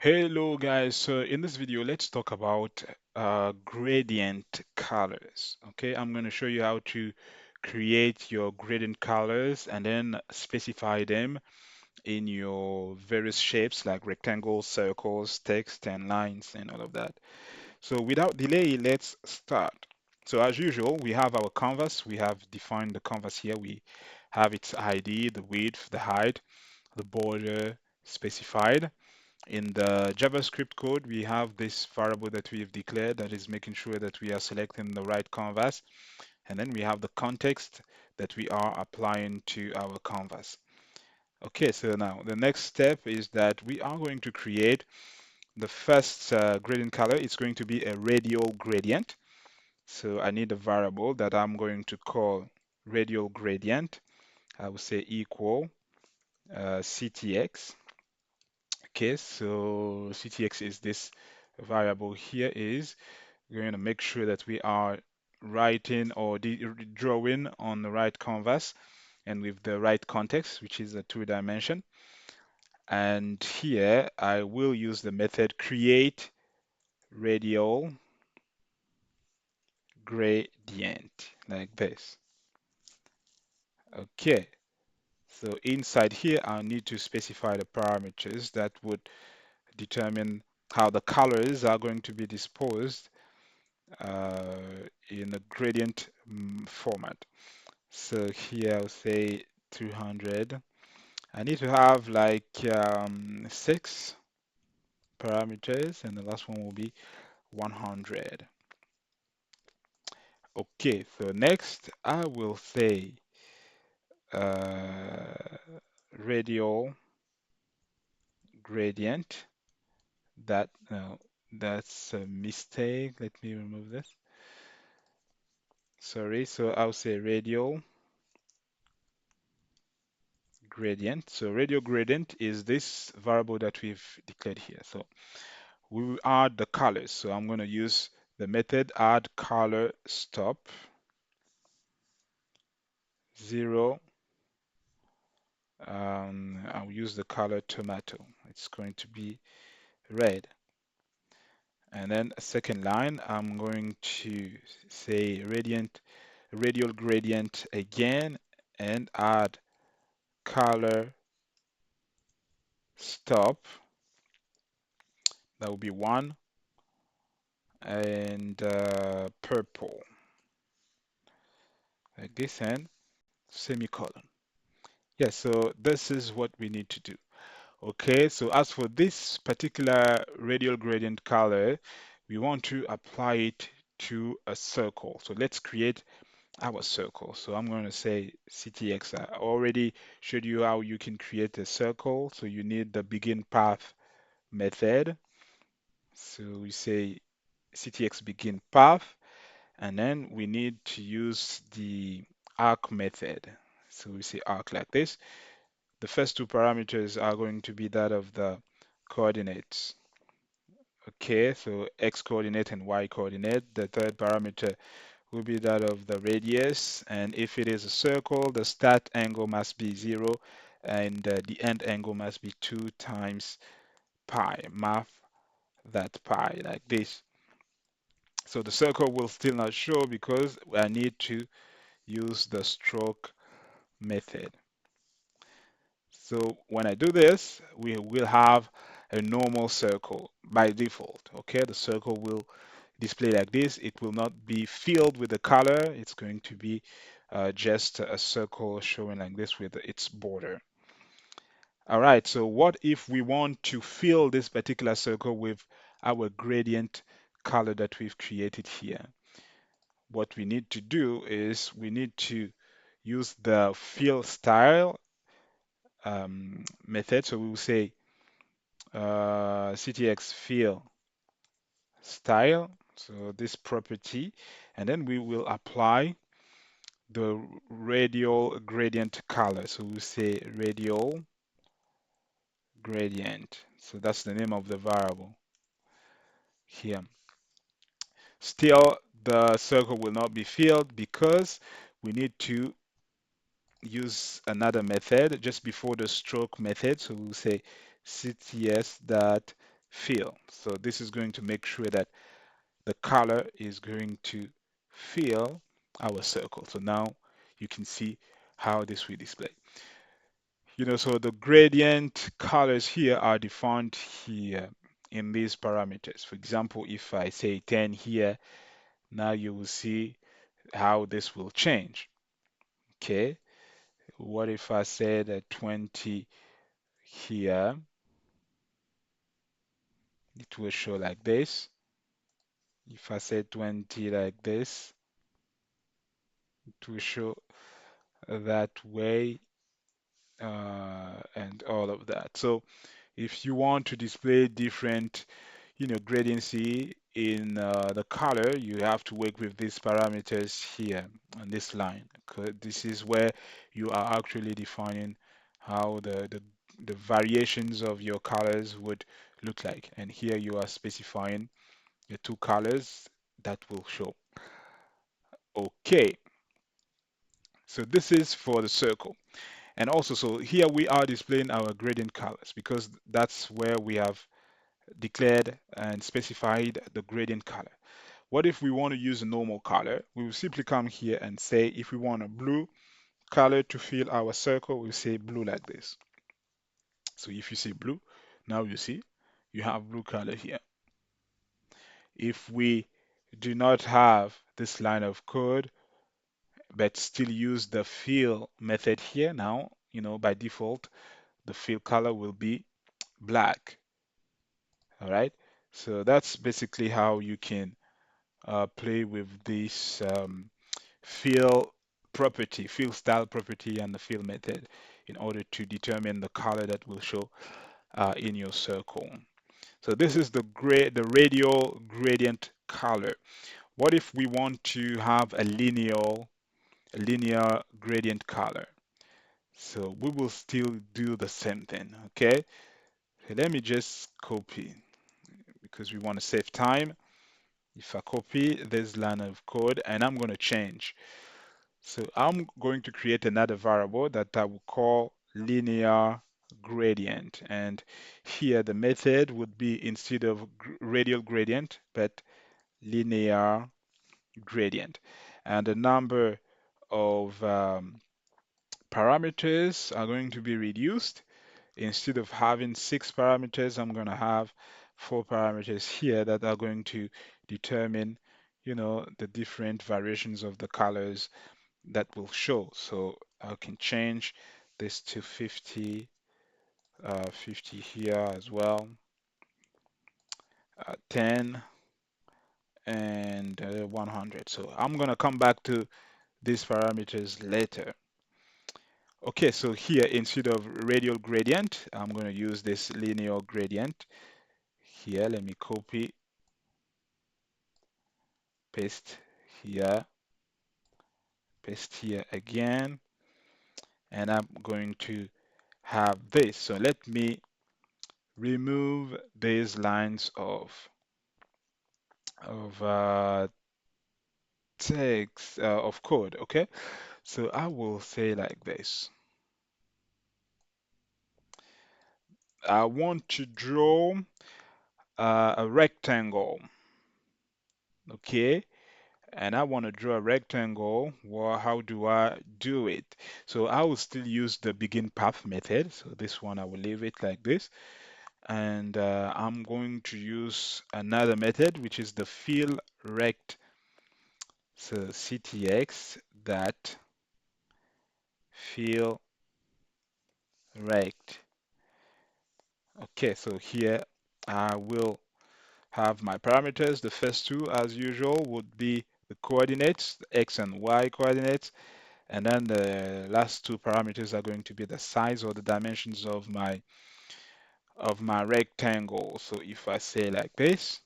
Hello guys, so in this video let's talk about gradient colors. Okay, I'm going to show you how to create your gradient colors and then specify them in your various shapes like rectangles, circles, text and lines and all of that. So without delay, let's start. So as usual, we have our canvas. We have defined the canvas here. We have its ID, the width, the height, the border specified. In the JavaScript code, we have this variable that we've declared that is making sure that we are selecting the right canvas. And then we have the context that we are applying to our canvas. Okay, so now the next step is that we are going to create the first gradient color. It's going to be a radial gradient. So I need a variable that I'm going to call radial gradient. I will say equal ctx. Okay, so ctx is this variable here is we're going to make sure that we are writing or drawing on the right canvas and with the right context, which is a 2 dimension. And here I will use the method create radial gradient like this. Okay, so inside here I need to specify the parameters that would determine how the colors are going to be disposed in a gradient format. So here I'll say 200. I need to have like 6 parameters, and the last one will be 100. Okay, so next I will say uh, radial gradient. That no, that's a mistake. Let me remove this. Sorry, so I'll say radial gradient. So radial gradient is this variable that we've declared here. So we will add the colors. So I'm going to use the method add color stop 0. I'll use the color tomato. It's going to be red. And then a second line, I'm going to say radial gradient again and add color stop. That will be 1 and purple like this and semicolon. Yeah, so this is what we need to do. Okay, so as for this particular radial gradient color, we want to apply it to a circle. So let's create our circle. So I'm going to say ctx. I already showed you how you can create a circle. So you need the begin path method. So we say ctx begin path, and then we need to use the arc method. So we say arc like this. The first 2 parameters are going to be that of the coordinates. Okay, so x coordinate and y coordinate. The third parameter will be that of the radius, and if it is a circle, the start angle must be 0 and the end angle must be 2 times pi. Math that pi like this. So the circle will still not show because I need to use the stroke method. So when I do this, we will have a normal circle by default. Okay, the circle will display like this. It will not be filled with the color. It's going to be just a circle showing like this with its border. All right, so what if we want to fill this particular circle with our gradient color that we've created here? What we need to do is we need to use the fill style method. So we will say ctx fill style, so this property, and then we will apply the radial gradient color. So we say radial gradient. So that's the name of the variable here. Still, the circle will not be filled because we need to use another method just before the stroke method. So we'll say cts dot fill. So this is going to make sure that the color is going to fill our circle. So now you can see how this will display. So the gradient colors here are defined here in these parameters. For example, if I say 10 here, now you will see how this will change. Okay, what if I said 20 here? It will show like this. If I say 20 like this, it will show that way, and all of that. So if you want to display different, gradiency in the color, you have to work with these parameters here on this line. This is where you are actually defining how the variations of your colors would look like. And here you are specifying the two colors that will show. Okay, so this is for the circle. And also, so here we are displaying our gradient colors because that's where we have declared and specified the gradient color. What if we want to use a normal color? We will simply come here and say if we want a blue color to fill our circle, we'll say blue like this. So if you say blue, now you see you have blue color here. If we do not have this line of code, but still use the fill method here, now, by default, the fill color will be black. All right. So that's basically how you can play with this fill property, fill style property, and the fill method in order to determine the color that will show in your circle. So this is the radial gradient color. What if we want to have a linear gradient color? So we will still do the same thing, okay? So let me just copy because we want to save time. If I copy this line of code and I'm going to change. So I'm going to create another variable that I will call linear gradient. And here the method would be instead of radial gradient, but linear gradient. And the number of parameters are going to be reduced. Instead of having 6 parameters, I'm going to have 4 parameters here that are going to determine, the different variations of the colors that will show. So I can change this to 50, 50 here as well, 10, and 100. So I'm going to come back to these parameters later. Okay, so here instead of radial gradient, I'm going to use this linear gradient. Here, let me copy, paste here, paste here again, and I'm going to have this. So let me remove these lines of text of code. Okay, so I will say like this. I want to draw a rectangle. Okay, and I want to draw a rectangle. Well, how do I do it? So I will still use the begin path method. So this one I will leave it like this. And I'm going to use another method, which is the fill rect. So ctx that fill rect. Okay, so here I will have my parameters. The first two, as usual, would be the coordinates, the x and y coordinates, and then the last two parameters are going to be the size or the dimensions of my rectangle. So if I say like this,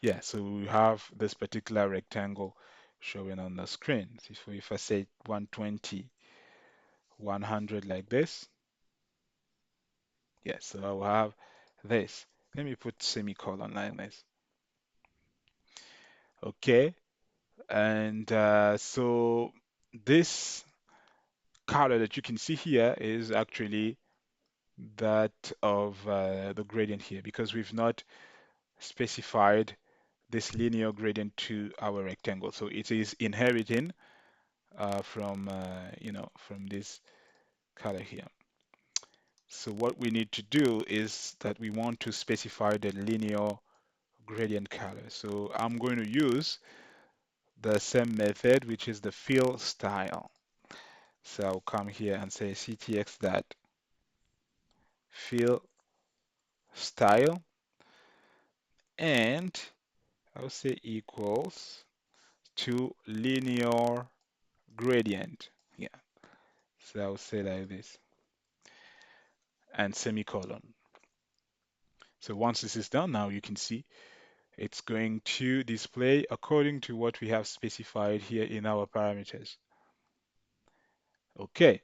yeah, so we have this particular rectangle showing on the screen. So if I say 120, 100 like this, yeah, so I will have this. Let me put semicolon like this. Okay, and so this color that you can see here is actually that of the gradient here because we've not specified this linear gradient to our rectangle. So it is inheriting from from this color here. So what we need to do is that we want to specify the linear gradient color. So I'm going to use the same method, which is the fill style. So I'll come here and say ctx dot fill style, and I'll say equals to linear gradient. Yeah, so I'll say like this and semicolon. So once this is done, now you can see it's going to display according to what we have specified here in our parameters. Okay,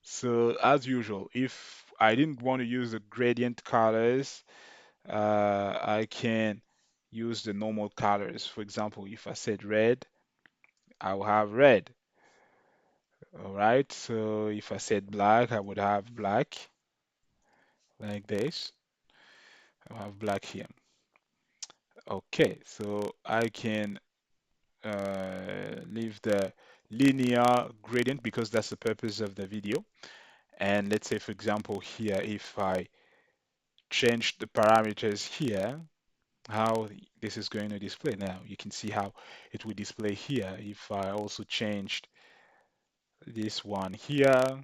so as usual, if I didn't want to use the gradient colors, I can use the normal colors. For example, if I said red, I will have red. All right, so if I said black, I would have black like this. I'll have black here. Okay, so I can leave the linear gradient because that's the purpose of the video. And let's say, for example, here, if I change the parameters here, how this is going to display. Now you can see how it will display here. If I also changed this one here,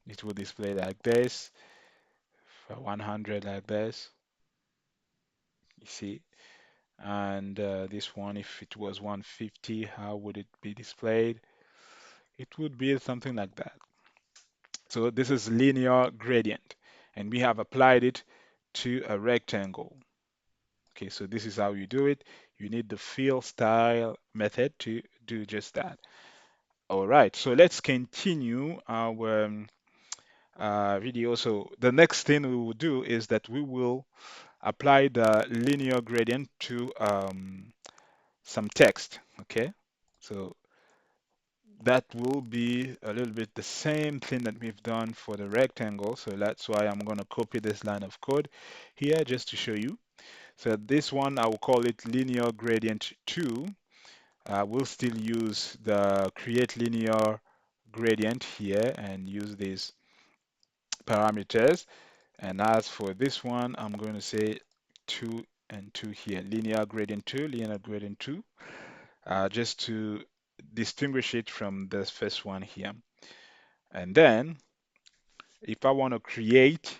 it will display like this, for 100 like this, you see. And this one, if it was 150, how would it be displayed? It would be something like that. So this is linear gradient, and we have applied it to a rectangle. Okay, so this is how you do it. You need the fill style method to do just that. All right, so let's continue our video. So the next thing we will do is that we will apply the linear gradient to some text. Okay, so that will be a little bit the same thing that we've done for the rectangle. So that's why I'm going to copy this line of code here just to show you. So this one, I will call it linear gradient 2. We'll still use the create linear gradient here and use these parameters. And as for this one, I'm going to say 2 and 2 here, linear gradient 2, linear gradient 2, just to distinguish it from the first one here. And then if I want to create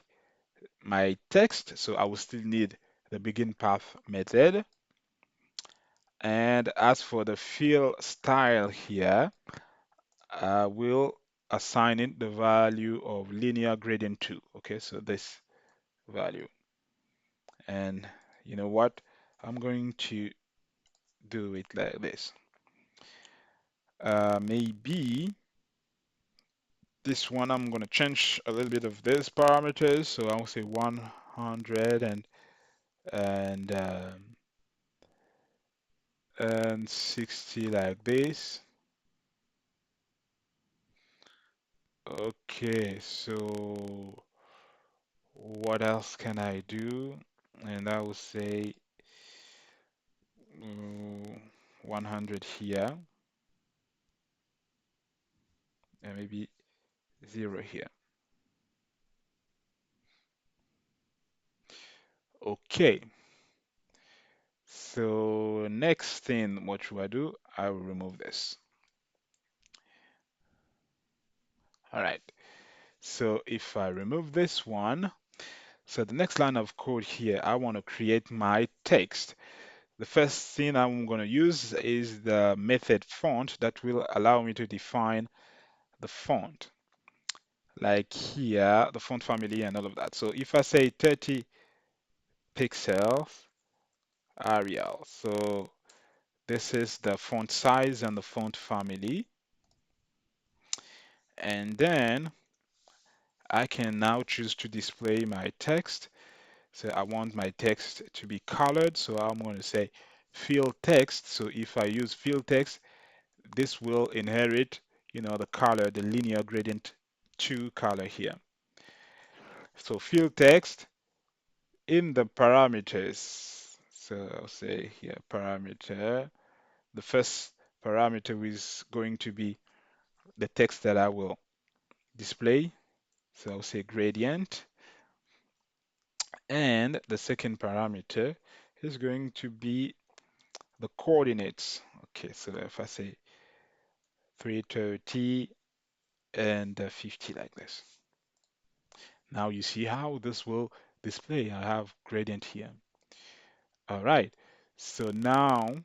my text, so I will still need the begin path method. And as for the fill style here, I will assign it the value of linear gradient 2. Okay, so this value. And you know what? I'm going to do it like this. Maybe this one I'm going to change a little bit of this parameters. So I'll say 100 and 60 like this. Okay, so what else can I do? And I will say 100 here and maybe 0 here. Okay, so next thing, what should I do? I will remove this. All right, so if I remove this one, so the next line of code here, I want to create my text. The first thing I'm going to use is the method font that will allow me to define the font. Like here, the font family and all of that. So if I say 30 pixels, Arial. So this is the font size and the font family. And then I can now choose to display my text. So I want my text to be colored. So I'm going to say fill text. So if I use fill text, this will inherit, the color, the linear gradient 2 color here. So fill text in the parameters. So I'll say here parameter. The first parameter is going to be the text that I will display. So I'll say gradient. And the second parameter is going to be the coordinates. Okay, so if I say 330 and 50 like this. Now you see how this will display. I have gradient here. All right. So now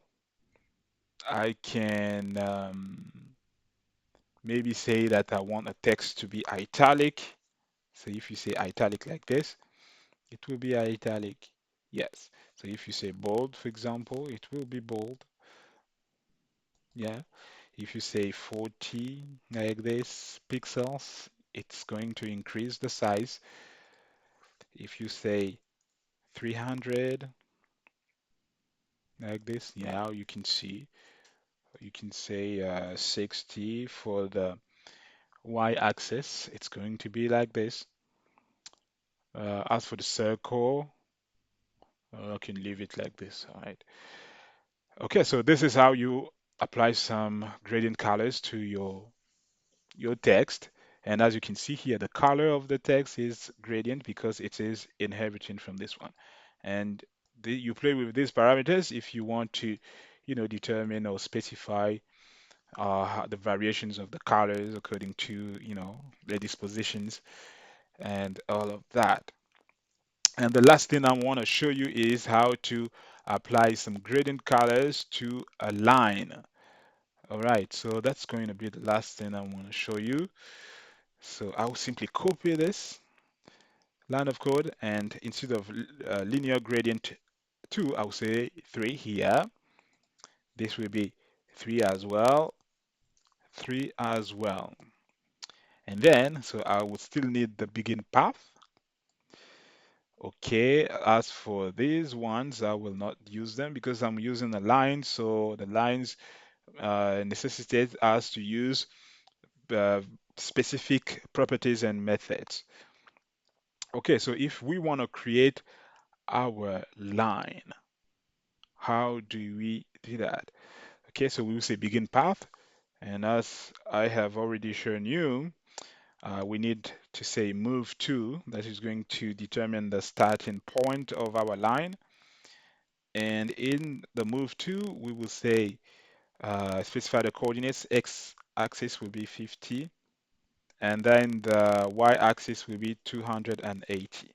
I can maybe say that I want a text to be italic. So if you say italic like this, it will be italic. Yes. So if you say bold, for example, it will be bold. Yeah. If you say 40 like this pixels, it's going to increase the size. If you say 300 like this, yeah, you can see. You can say 60 for the y-axis. It's going to be like this. As for the circle, I can leave it like this. All right. Okay, so this is how you apply some gradient colors to your text. And as you can see here, the color of the text is gradient because it is inheriting from this one. And you play with these parameters if you want to, determine or specify the variations of the colors according to, the dispositions and all of that. And the last thing I want to show you is how to apply some gradient colors to a line. All right, so that's going to be the last thing I want to show you. So I'll simply copy this line of code, and instead of linear gradient 2, I'll say 3 here. This will be 3 as well, 3 as well. And then, so I would still need the begin path. Okay, as for these ones, I will not use them because I'm using a line. So the lines necessitate us to use uh, specific properties and methods. Okay, so if we want to create our line, how do we do that? Okay, so we will say begin path. And as I have already shown you, we need to say move to, that is going to determine the starting point of our line. And in the move to, we will say specify the coordinates. X axis will be 50, and then the y axis will be 280.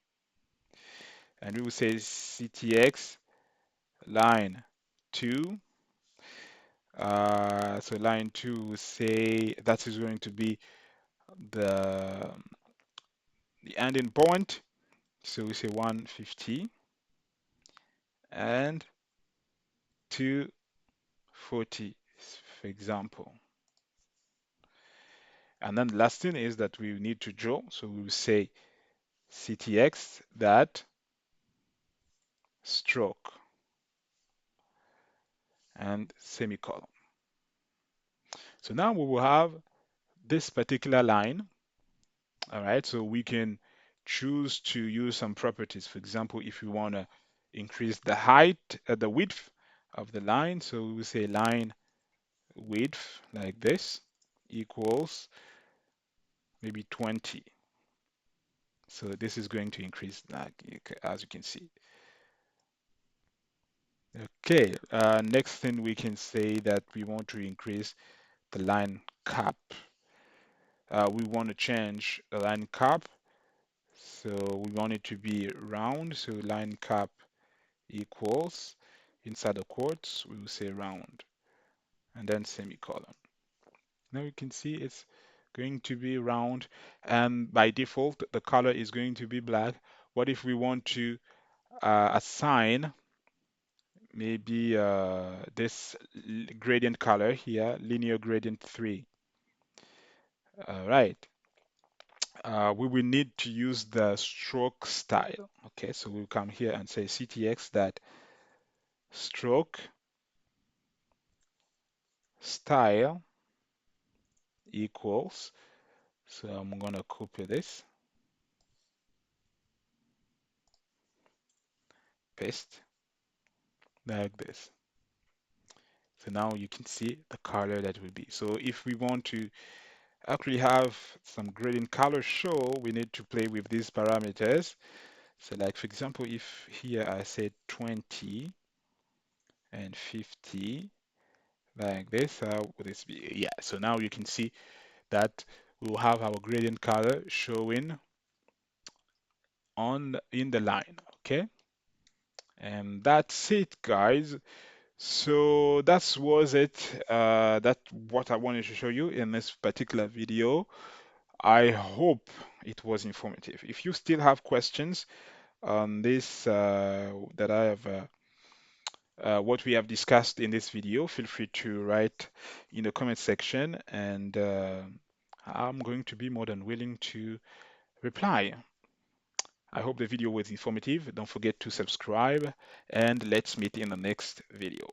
And we will say CTX line 2. So line 2 will say that is going to be the ending point. So we say 150 and 240, for example. And then the last thing is that we need to draw. So we will say CTX that stroke and semicolon. So now we will have this particular line. All right, so we can choose to use some properties. For example, if we want to increase the height, the width of the line, so we will say line width like this equals maybe 20. So this is going to increase that, as you can see. Okay, next thing we can say that we want to increase the line cap. We want to change the line cap. So we want it to be round. So line cap equals, inside the quotes, we will say round and then semicolon. Now you can see it's going to be round, and by default, the color is going to be black. What if we want to assign maybe this gradient color here, linear gradient 3? All right. We will need to use the stroke style. Okay, so we'll come here and say CTX that stroke style equals So I'm gonna copy this, paste like this. So now you can see the color that will be. So if we want to actually have some gradient color show, we need to play with these parameters. So like for example, if here I said 20 and 50, like this, how would this be? Yeah, so now you can see that we'll have our gradient color showing on in the line, okay? And that's it, guys. So that was it. That's what I wanted to show you in this particular video. I hope it was informative. If you still have questions on this that I have what we have discussed in this video, feel free to write in the comment section, and I'm going to be more than willing to reply. I hope the video was informative. Don't forget to subscribe, and let's meet in the next video.